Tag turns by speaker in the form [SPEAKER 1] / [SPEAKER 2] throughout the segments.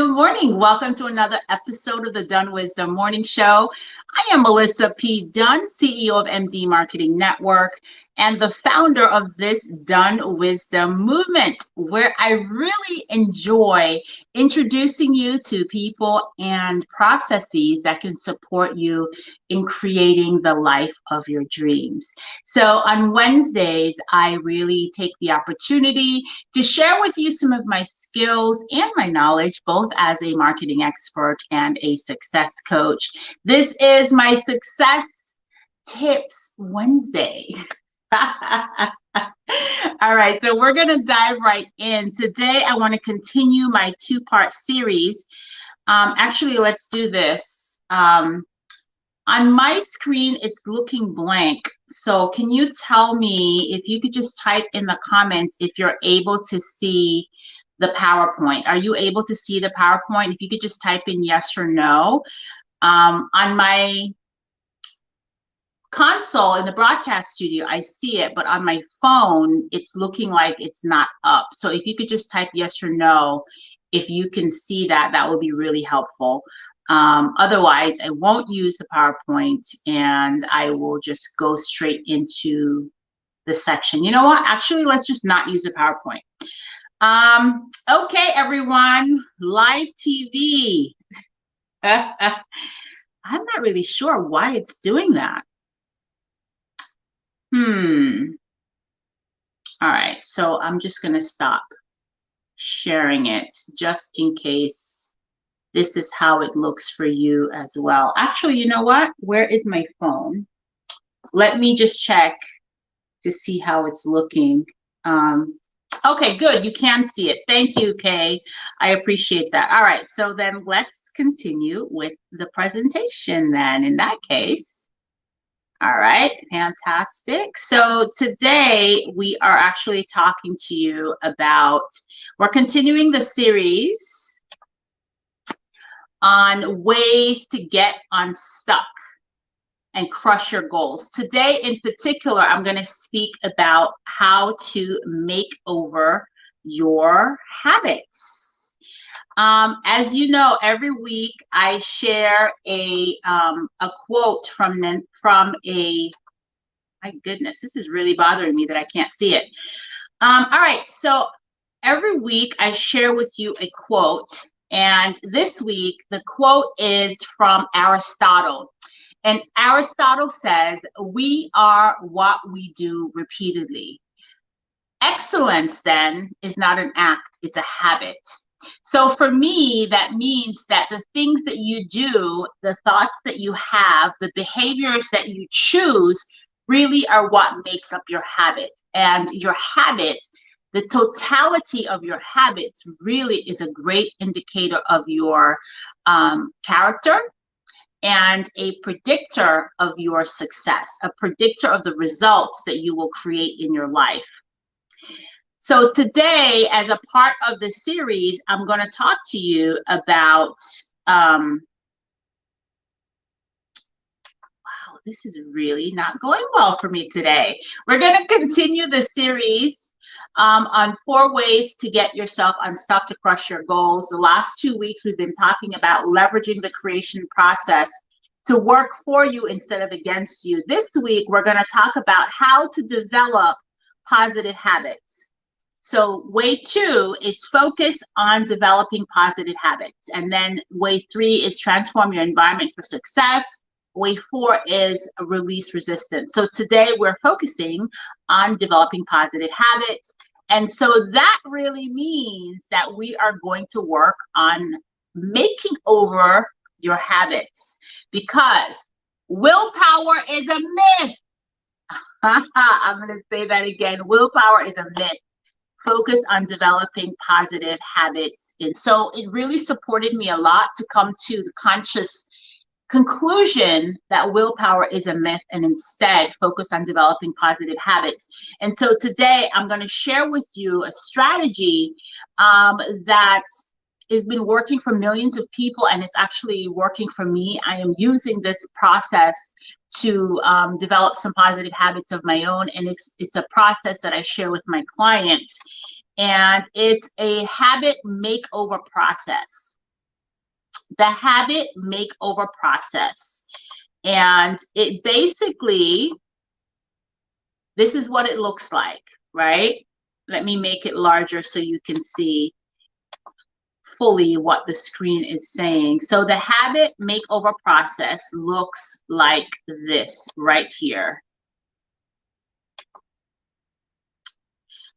[SPEAKER 1] Good morning. Welcome to another episode of the Dunn Wisdom Morning Show. I am Melissa P. Dunn, CEO of MD Marketing Network and the founder of this Dunn Wisdom movement, where I really enjoy introducing you to people and processes that can support you in creating the life of your dreams. So on Wednesdays, I really take the opportunity to share with you some of my skills and my knowledge, both as a marketing expert and a success coach. This is my Success Tips Wednesday. All right, so we're going to dive right in. Today, I want to continue my two-part series. Actually, let's do this. On my screen, it's looking blank. So can you tell me if you could just type in the comments if you're able to see the PowerPoint? Are you able to see the PowerPoint? If you could just type in yes or no. On my console in the broadcast studio, I see it, but on my phone, it's looking like it's not up. So if you could just type yes or no, if you can see that, that would be really helpful. Otherwise, I won't use the PowerPoint and I will just go straight into the section. You know what? Actually, let's just not use the PowerPoint. Okay, everyone, live TV. I'm not really sure why it's doing that. All right, so I'm just going to stop sharing it just in case this is how it looks for you as well. Actually, you know what? Where is my phone? Let me just check to see how it's looking. Okay, good. You can see it. Thank you, Kay. I appreciate that. All right, so then let's continue with the presentation then in that case. All right, fantastic. So today we are actually talking to you about, we're continuing the series on ways to get unstuck and crush your goals. Today in particular, I'm going to speak about how to make over your habits. As you know, every week I share a quote from a, my goodness, this is really bothering me that I can't see it. All right, so every week I share with you a quote, and this week the quote is from Aristotle. And Aristotle says, "We are what we do repeatedly." Excellence then is not an act, it's a habit. So for me, that means that the things that you do, the thoughts that you have, the behaviors that you choose really are what makes up your habit. And your habit, the totality of your habits really is a great indicator of your character and a predictor of your success, a predictor of the results that you will create in your life. So today, as a part of the series, I'm going to talk to you about, wow, this is really not going well for me today. We're going to continue the series on 4 ways to get yourself unstuck to crush your goals. The last 2 weeks, we've been talking about leveraging the creation process to work for you instead of against you. This week, we're going to talk about how to develop positive habits. So way 2 is focus on developing positive habits. And then way 3 is transform your environment for success. Way 4 is release resistance. So today we're focusing on developing positive habits. And so that really means that we are going to work on making over your habits, because willpower is a myth. I'm going to say that again. Willpower is a myth. Focus on developing positive habits. And so it really supported me a lot to come to the conscious conclusion that willpower is a myth and instead focus on developing positive habits. And so today I'm going to share with you a strategy that has been working for millions of people, and it's actually working for me. I am using this process to develop some positive habits of my own, and it's a process that I share with my clients, and it's a habit makeover process. the habit makeover process. And it basically, this is what it looks like, right? Let me make it larger so you can see fully what the screen is saying. So the habit makeover process looks like this right here.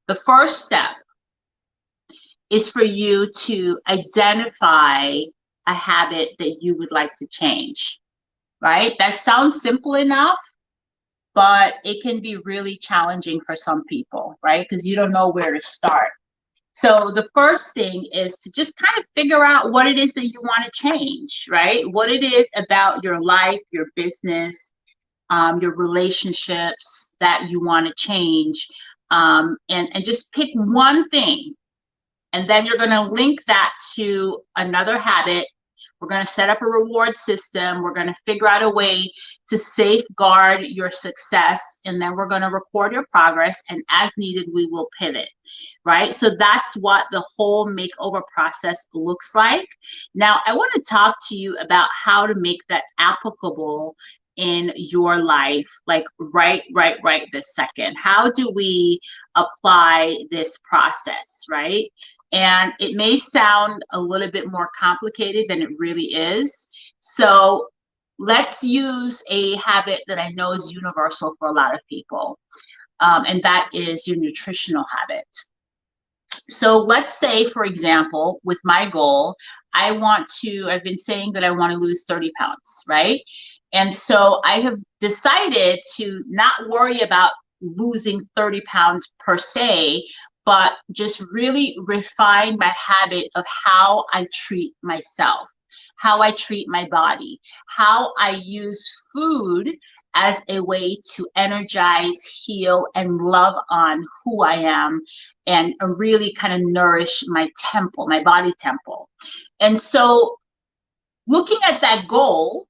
[SPEAKER 1] The first step is for you to identify a habit that you would like to change, right? That sounds simple enough, but it can be really challenging for some people, right? Because you don't know where to start. So the first thing is to just kind of figure out what it is that you want to change, right? What it is about your life, your business, your relationships that you want to change, and just pick one thing. And then you're going to link that to another habit. We're going to set up a reward system. We're going to figure out a way to safeguard your success. And then we're going to record your progress. And as needed, we will pivot, right? So that's what the whole makeover process looks like. Now, I want to talk to you about how to make that applicable in your life, like right this second. How do we apply this process, right? And it may sound a little bit more complicated than it really is. So let's use a habit that I know is universal for a lot of people, and that is your nutritional habit. So let's say, for example, with my goal, I've been saying that I want to lose 30 pounds, right? And so I have decided to not worry about losing 30 pounds per se, but just really refine my habit of how I treat myself, how I treat my body, how I use food as a way to energize, heal, and love on who I am, and really kind of nourish my temple, my body temple. And so looking at that goal,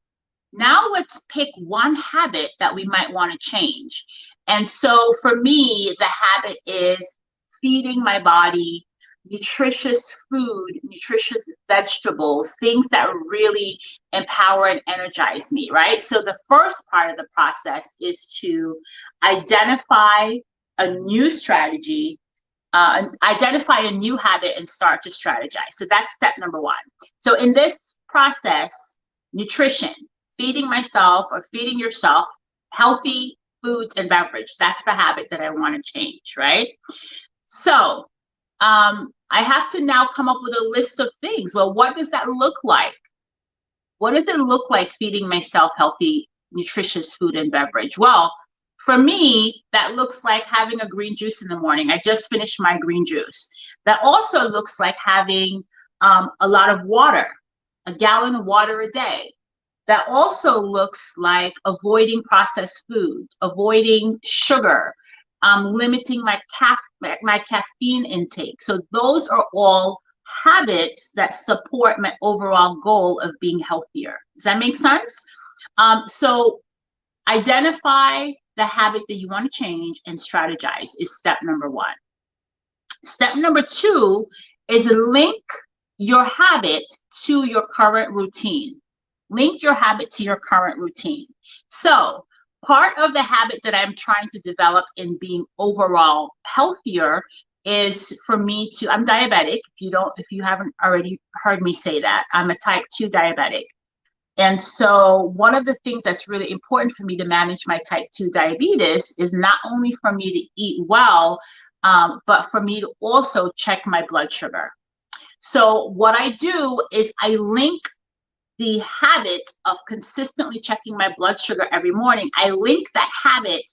[SPEAKER 1] now let's pick one habit that we might want to change. And so for me, the habit is feeding my body nutritious food, nutritious vegetables, things that really empower and energize me, right? So the first part of the process is to identify a new strategy, identify a new habit and start to strategize. So that's step number one. So in this process, nutrition, feeding myself or feeding yourself healthy foods and beverage. That's the habit that I want to change, right? So I have to now come up with a list of things. Well, what does that look like? What does it look like feeding myself healthy, nutritious food and beverage? Well, for me, that looks like having a green juice in the morning. I just finished my green juice. That also looks like having a lot of water, a gallon of water a day. That also looks like avoiding processed foods, avoiding sugar, limiting my caffeine intake. So those are all habits that support my overall goal of being healthier. Does that make sense? So identify the habit that you want to change and strategize is step number one. Step number two is link your habit to your current routine. Link your habit to your current routine. So part of the habit that I'm trying to develop in being overall healthier is for me to, I'm diabetic. If you haven't already heard me say that, I'm a type 2 diabetic. And so one of the things that's really important for me to manage my type 2 diabetes is not only for me to eat well, but for me to also check my blood sugar. So what I do is I link the habit of consistently checking my blood sugar every morning. I link that habit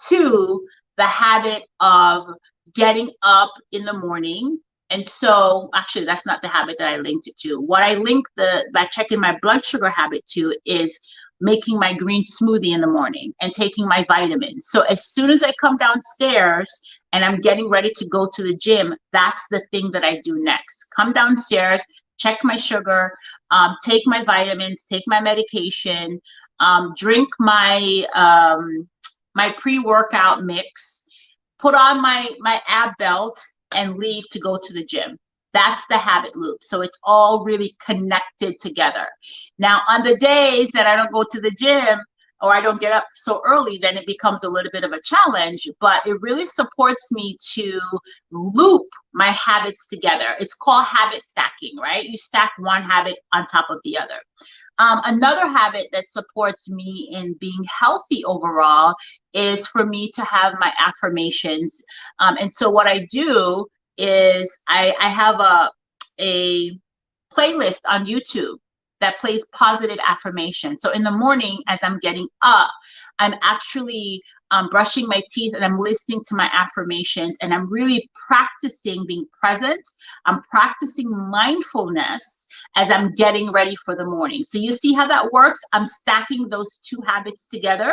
[SPEAKER 1] to the habit of getting up in the morning. And so actually that's not the habit that I linked it to. What I link by checking my blood sugar habit to is making my green smoothie in the morning and taking my vitamins. So as soon as I come downstairs and I'm getting ready to go to the gym, that's the thing that I do next. Come downstairs, check my sugar, take my vitamins, take my medication, drink my my pre-workout mix, put on my ab belt, and leave to go to the gym. That's the habit loop. So it's all really connected together. Now, on the days that I don't go to the gym or I don't get up so early, then it becomes a little bit of a challenge, but it really supports me to loop my habits together. It's called habit stacking, right? You stack one habit on top of the other. Another habit that supports me in being healthy overall is for me to have my affirmations. And so what I do is I have a playlist on YouTube that plays positive affirmation. So in the morning, as I'm getting up, I'm actually brushing my teeth and I'm listening to my affirmations, and I'm really practicing being present. I'm practicing mindfulness as I'm getting ready for the morning. So you see how that works? I'm stacking those two habits together.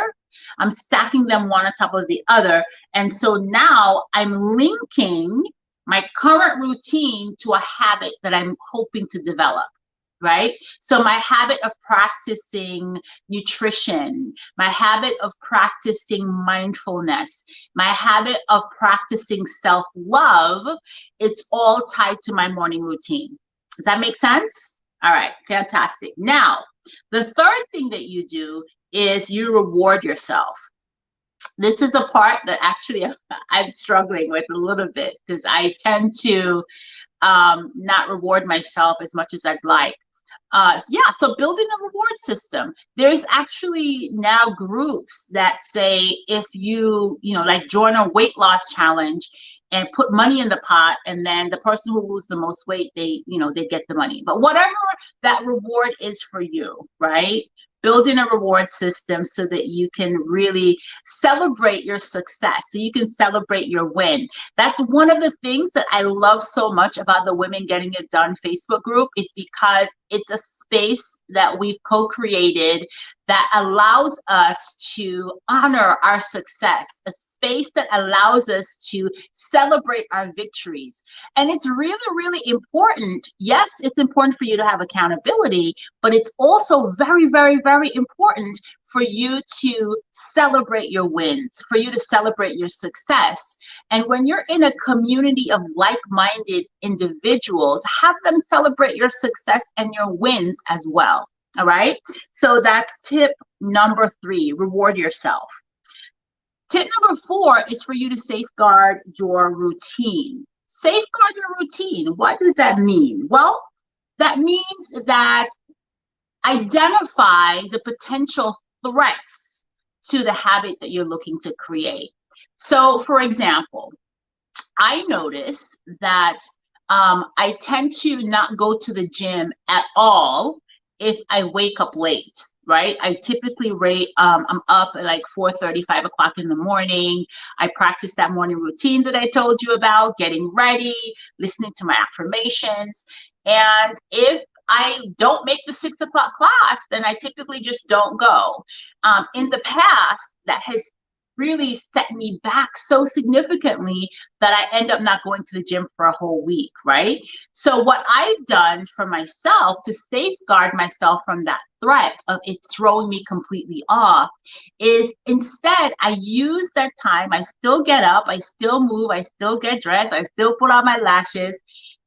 [SPEAKER 1] I'm stacking them one on top of the other. And so now I'm linking my current routine to a habit that I'm hoping to develop, right? So my habit of practicing nutrition, my habit of practicing mindfulness, my habit of practicing self-love, it's all tied to my morning routine. Does that make sense? All right, fantastic. Now, the third thing that you do is you reward yourself. This is a part that actually I'm struggling with a little bit, because I tend to not reward myself as much as I'd like. Yeah, so building a reward system. There's actually now groups that say if like join a weight loss challenge and put money in the pot, and then the person who loses the most weight, they get the money. But whatever that reward is for you, right? Building a reward system so that you can really celebrate your success, so you can celebrate your win. That's one of the things that I love so much about the Women Getting It Done Facebook group, is because it's a space that we've co-created that allows us to honor our success, a space that allows us to celebrate our victories. And it's really, really important. Yes, it's important for you to have accountability, but it's also very, very, very important for you to celebrate your wins, for you to celebrate your success. And when you're in a community of like-minded individuals, have them celebrate your success and your wins as well. All right. So that's tip number 3, reward yourself. Tip number 4 is for you to safeguard your routine. Safeguard your routine. What does that mean? Well, that means that identify the potential threats to the habit that you're looking to create. So, for example, I notice that I tend to not go to the gym at all if I wake up late, right? I typically I'm up at like 4:30, 5 o'clock in the morning. I practice that morning routine that I told you about, getting ready, listening to my affirmations. And if I don't make the 6 o'clock class, then I typically just don't go. In the past, that has really set me back so significantly that I end up not going to the gym for a whole week, right? So what I've done for myself to safeguard myself from that threat of it throwing me completely off is, instead I use that time. I still get up, I still move, I still get dressed, I still put on my lashes,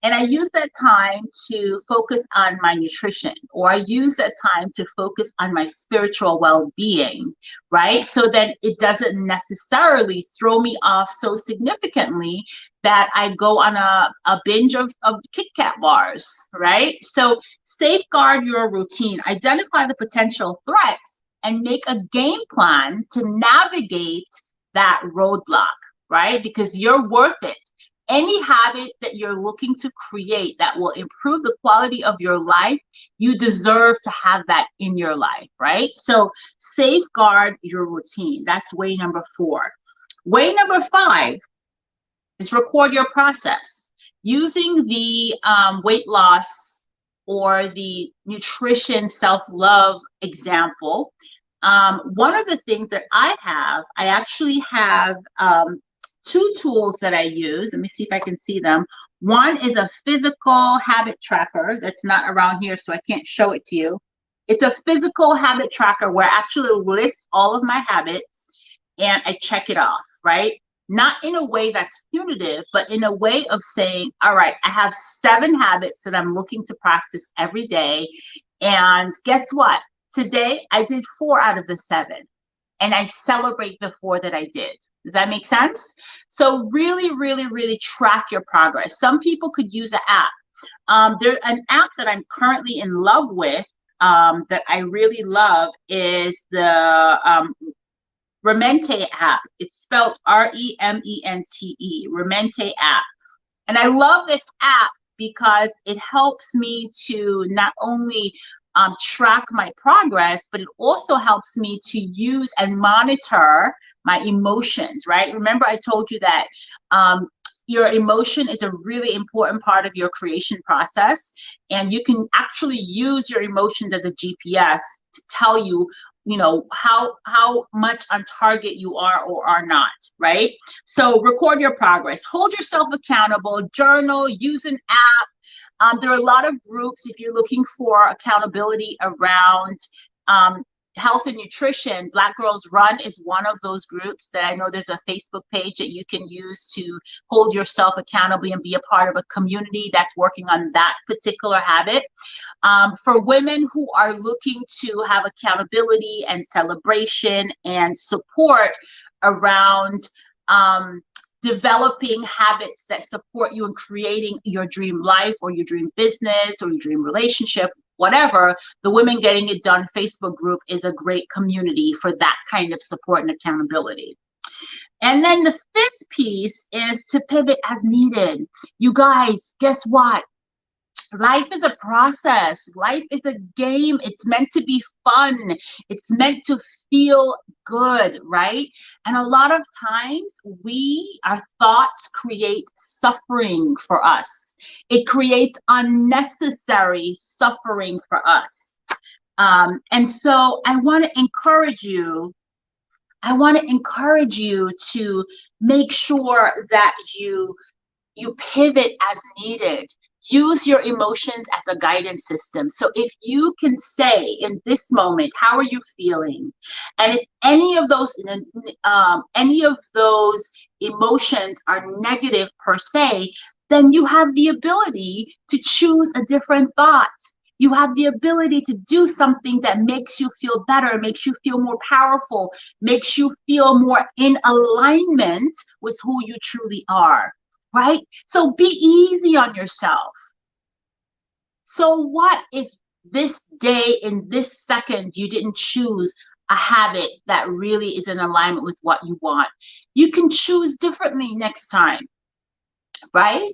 [SPEAKER 1] and I use that time to focus on my nutrition, or I use that time to focus on my spiritual well-being, right? So that it doesn't necessarily throw me off so significantly that I go on a binge of Kit Kat bars, right? So safeguard your routine, identify the potential threats, and make a game plan to navigate that roadblock, right? Because you're worth it. Any habit that you're looking to create that will improve the quality of your life, you deserve to have that in your life, right? So safeguard your routine. That's way number 4. Way number 5 is record your process. Using the weight loss or the nutrition self-love example, one of the things that I actually have 2 tools that I use. Let me see if I can see them. One is a physical habit tracker that's not around here, so I can't show it to you. It's a physical habit tracker where I actually list all of my habits and I check it off, right? not in a way that's punitive, but in a way of saying, all right, I have 7 habits that I'm looking to practice every day. And guess what? Today I did 4 out of the 7. And I celebrate the 4 that I did. Does that make sense? So really, really, really track your progress. Some people could use an app. There's an app that I'm currently in love with, that I really love, is the Remente app. It's spelled Remente, Remente app. And I love this app because it helps me to not only track my progress, but it also helps me to use and monitor my emotions, right? Remember, I told you that your emotion is a really important part of your creation process, and you can actually use your emotions as a GPS to tell you, you know, how much on target you are or are not, right? So record your progress, hold yourself accountable, journal, use an app. There are a lot of groups if you're looking for accountability around health and nutrition. Black Girls Run is one of those groups that I know there's a Facebook page that you can use to hold yourself accountable and be a part of a community that's working on that particular habit. For women who are looking to have accountability and celebration and support around developing habits that support you in creating your dream life or your dream business or your dream relationship, whatever, the Women Getting It Done Facebook group is a great community for that kind of support and accountability. And then the 5th piece is to pivot as needed. You guys, guess what? Life is a process. Life is a game. It's meant to be fun. It's meant to feel good, right? And a lot of times our thoughts create suffering for us. It creates unnecessary suffering for us. And so I want to encourage you to make sure that you pivot as needed. Use your emotions as a guidance system. So if you can say in this moment, how are you feeling? And if any of those emotions are negative per se, then you have the ability to choose a different thought. You have the ability to do something that makes you feel better, makes you feel more powerful, makes you feel more in alignment with who you truly are. Right? So be easy on yourself. So what if this day, in this second, you didn't choose a habit that really is in alignment with what you want? You can choose differently next time, right?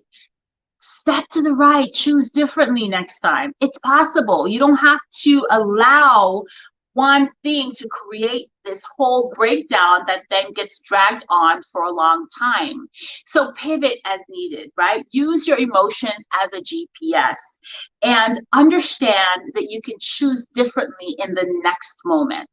[SPEAKER 1] Step to the right, choose differently next time. It's possible. You don't have to allow one thing to create this whole breakdown that then gets dragged on for a long time. So pivot as needed, right? Use your emotions as a GPS and understand that you can choose differently in the next moment.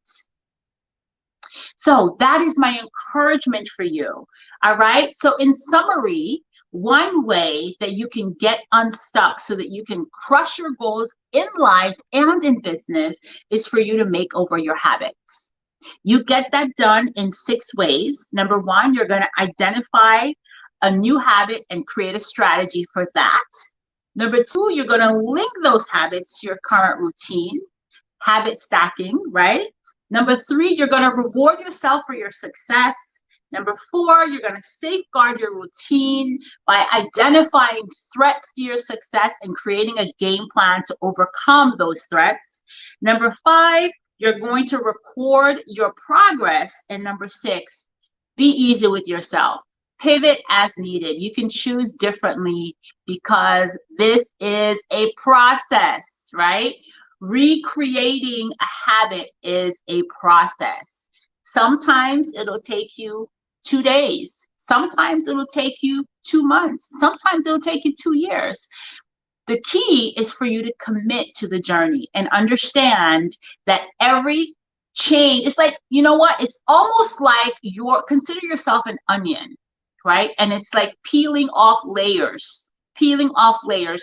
[SPEAKER 1] So that is my encouragement for you. All right. So in summary, one way that you can get unstuck so that you can crush your goals in life and in business is for you to make over your habits. You get that done in 6 ways. Number 1, you're going to identify a new habit and create a strategy for that. Number 2, you're going to link those habits to your current routine, habit stacking, right? Number 3, you're going to reward yourself for your success. Number 4, you're going to safeguard your routine by identifying threats to your success and creating a game plan to overcome those threats. Number 5, you're going to record your progress. And number 6, be easy with yourself. Pivot as needed. You can choose differently because this is a process, right? Recreating a habit is a process. Sometimes it'll take you 2 days. Sometimes it'll take you 2 months. Sometimes it'll take you 2 years. The key is for you to commit to the journey and understand that every change, it's like, you know what? It's almost like consider yourself an onion, right? And it's like peeling off layers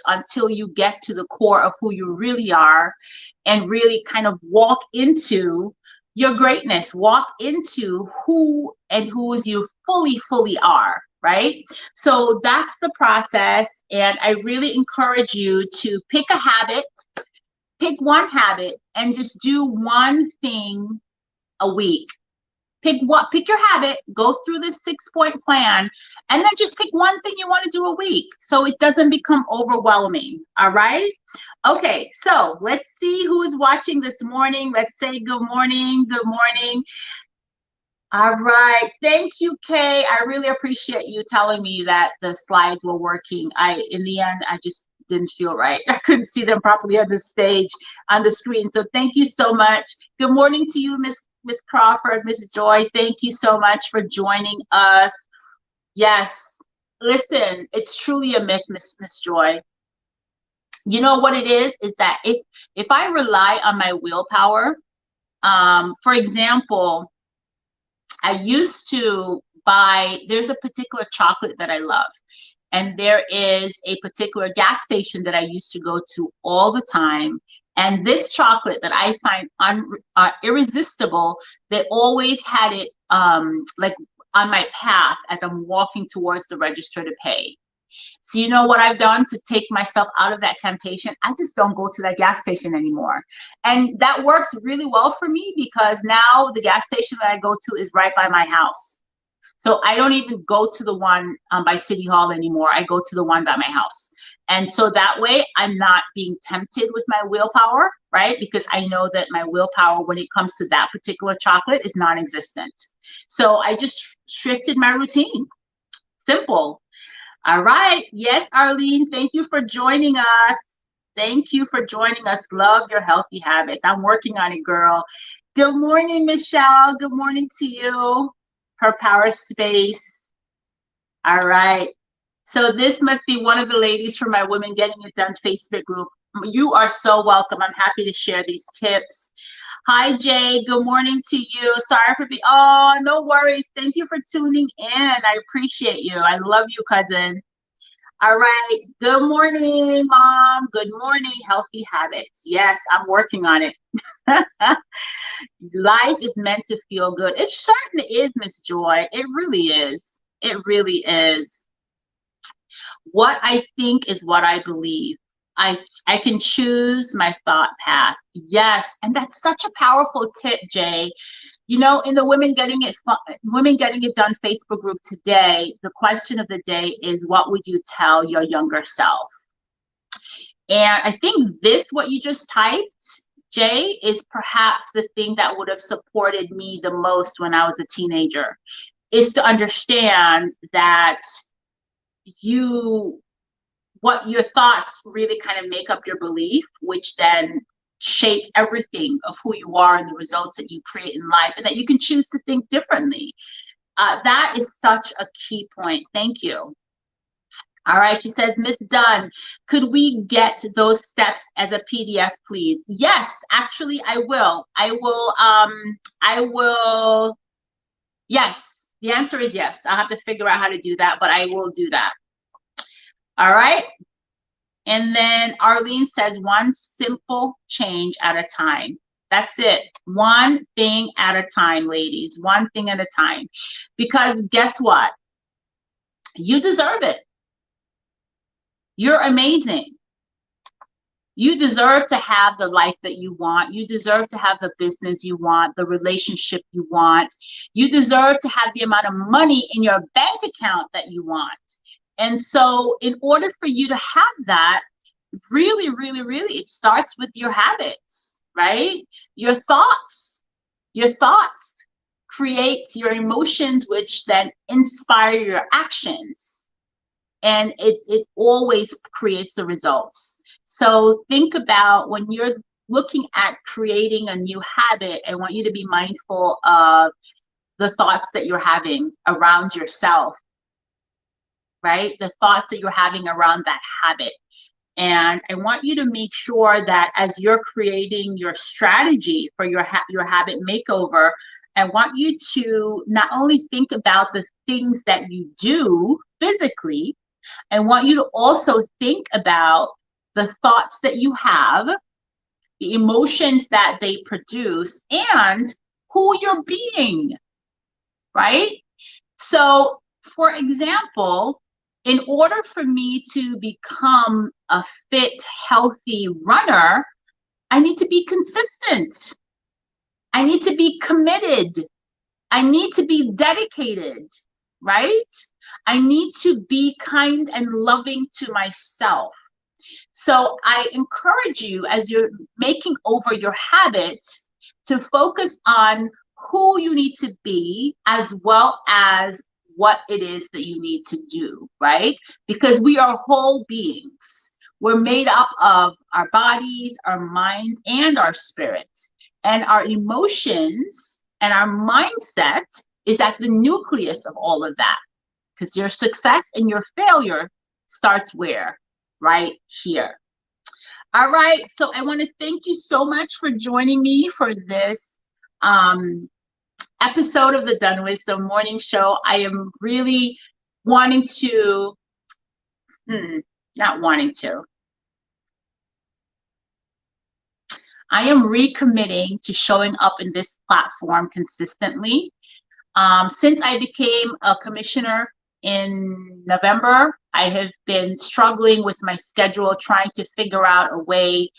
[SPEAKER 1] until you get to the core of who you really are and really kind of walk into your greatness, walk into who and whose you fully are, right? So that's the process. And I really encourage you to pick a habit, pick one habit, and just do one thing a week. Pick your habit, go through this 6-point plan, and then just pick one thing you want to do a week so it doesn't become overwhelming. All right. Okay, so let's see who is watching this morning. Let's say good morning. Good morning. All right. Thank you, Kay. I really appreciate you telling me that the slides were working. In the end, I just didn't feel right. I couldn't see them properly on the stage, on the screen. So thank you so much. Good morning to you, Miss Crawford, Miss Joy. Thank you so much for joining us. Yes. Listen, it's truly a myth, Miss Joy. You know what it is that if I rely on my willpower, for example, I used to buy, there's a particular chocolate that I love. And there is a particular gas station that I used to go to all the time. And this chocolate that I find irresistible, they always had it like on my path as I'm walking towards the register to pay. So you know what I've done to take myself out of that temptation? I just don't go to that gas station anymore. And that works really well for me because now the gas station that I go to is right by my house. So I don't even go to the one by City Hall anymore. I go to the one by my house. And so that way I'm not being tempted with my willpower, right? Because I know that my willpower when it comes to that particular chocolate is non-existent. So I just shifted my routine. Simple. All right. Yes, Arlene, thank you for joining us. Thank you for joining us. Love your healthy habits. I'm working on it, girl. Good morning, Michelle. Good morning to you. Her power space. All right. So this must be one of the ladies from my Women Getting It Done Facebook group. You are so welcome. I'm happy to share these tips. Hi, Jay. Good morning to you. Sorry for being, oh, no worries. Thank you for tuning in. I appreciate you. I love you, cousin. All right. Good morning, Mom. Good morning. Healthy habits. Yes, I'm working on it. Life is meant to feel good. It certainly is, Miss Joy. It really is. It really is. What I think is what I believe. I can choose my thought path. Yes, and that's such a powerful tip, Jay. You know, in the Women Getting It Done Facebook group today, the question of the day is, what would you tell your younger self? And I think what you just typed, Jay, is perhaps the thing that would have supported me the most when I was a teenager, is to understand that what your thoughts really kind of make up your belief, which then shape everything of who you are and the results that you create in life, and that you can choose to think differently. That is such a key point. Thank you. All right, she says, Miss Dunn, could we get those steps as a PDF, please? Yes, actually, I will. I will. Yes, the answer is yes. I'll have to figure out how to do that, but I will do that. All right. And then Arlene says, one simple change at a time. That's it. One thing at a time, ladies. One thing at a time. Because guess what? You deserve it. You're amazing. You deserve to have the life that you want. You deserve to have the business you want, the relationship you want. You deserve to have the amount of money in your bank account that you want. And so in order for you to have that, really, it starts with your habits, right? Your thoughts create your emotions, which then inspire your actions. And it always creates the results. So think about when you're looking at creating a new habit, I want you to be mindful of the thoughts that you're having around yourself, right? The thoughts that you're having around that habit. And I want you to make sure that as you're creating your strategy for your habit makeover, I want you to not only think about the things that you do physically, I want you to also think about the thoughts that you have, the emotions that they produce, and who you're being, right? So, for example, in order for me to become a fit, healthy runner, I need to be consistent. I need to be committed. I need to be dedicated, right? I need to be kind and loving to myself. So I encourage you, as you're making over your habit, to focus on who you need to be as well as what it is that you need to do, right? Because we are whole beings. We're made up of our bodies, our minds, and our spirit. And our emotions and our mindset is at the nucleus of all of that. Because your success and your failure starts where? Right here. All right, so I want to thank you so much for joining me for this episode of the Dunn Wisdom Morning Show. I am really wanting to, not wanting to, I am recommitting to showing up in this platform consistently. Since I became a commissioner in November, I have been struggling with my schedule, trying to figure out a way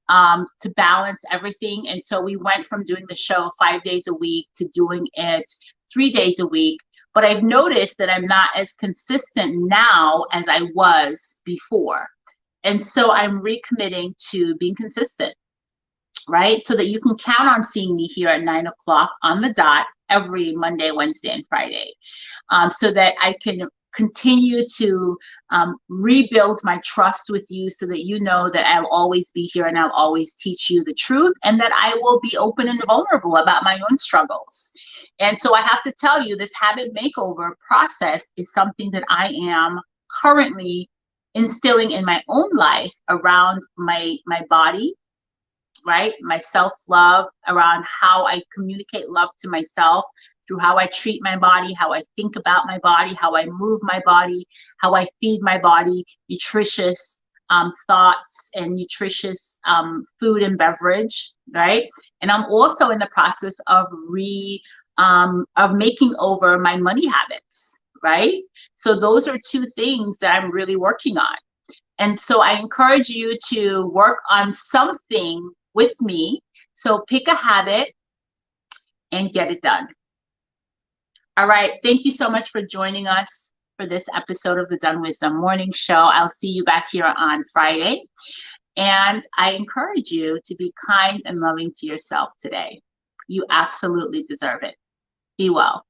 [SPEAKER 1] to balance everything. And so we went from doing the show 5 days a week to doing it 3 days a week. But I've noticed that I'm not as consistent now as I was before. And so I'm recommitting to being consistent, right? So that you can count on seeing me here at 9 o'clock on the dot every Monday, Wednesday, and Friday, so that I can continue to rebuild my trust with you, so that you know that I'll always be here and I'll always teach you the truth, and that I will be open and vulnerable about my own struggles. And so I have to tell you, this habit makeover process is something that I am currently instilling in my own life around my body, right? My self-love, around how I communicate love to myself through how I treat my body, how I think about my body, how I move my body, how I feed my body nutritious thoughts and nutritious food and beverage, right? And I'm also in the process of making over my money habits, right? So those are two things that I'm really working on. And so I encourage you to work on something with me. So pick a habit and get it done. All right. Thank you so much for joining us for this episode of the Dunn Wisdom Morning Show. I'll see you back here on Friday. And I encourage you to be kind and loving to yourself today. You absolutely deserve it. Be well.